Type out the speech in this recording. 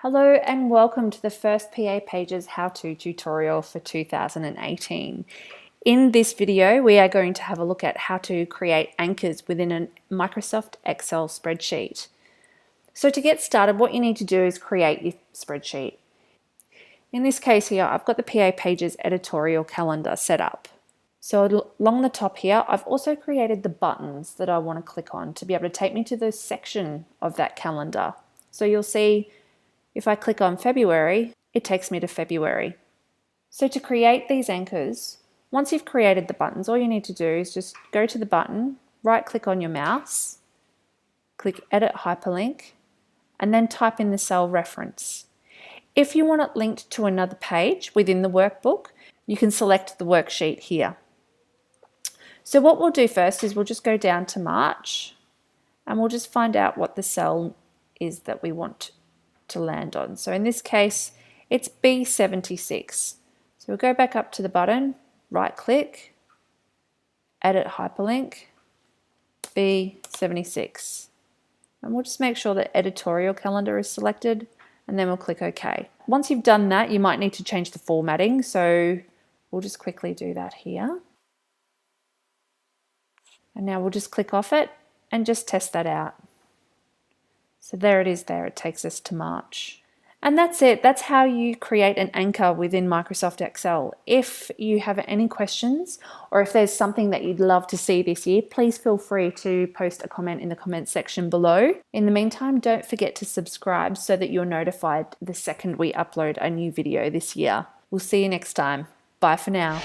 Hello and welcome to the first PA Pages how-to tutorial for 2018. In this video, we are going to have a look at how to create anchors within a Microsoft Excel spreadsheet. So to get started, what you need to do is create your spreadsheet. In this case here, I've got the PA Pages editorial calendar set up. So along the top here, I've also created the buttons that I want to click on to be able to take me to the section of that calendar. So you'll see if I click on February, it takes me to February. So to create these anchors, once you've created the buttons, all you need to do is just go to the button, right click on your mouse, click Edit Hyperlink, and then type in the cell reference. If you want it linked to another page within the workbook, you can select the worksheet here. So what we'll do first is we'll just go down to March and we'll just find out what the cell is that we want to land on. So in this case, it's B76. So we'll go back up to the button, right click, edit hyperlink, B76. And we'll just make sure that editorial calendar is selected and then we'll click OK. Once you've done that, you might need to change the formatting. So we'll just quickly do that here. And now we'll just click off it and just test that out. So there it is there, it takes us to March. And that's it, that's how you create an anchor within Microsoft Excel. If you have any questions or if there's something that you'd love to see this year, please feel free to post a comment in the comment section below. In the meantime, don't forget to subscribe so that you're notified the second we upload a new video this year. We'll see you next time. Bye for now.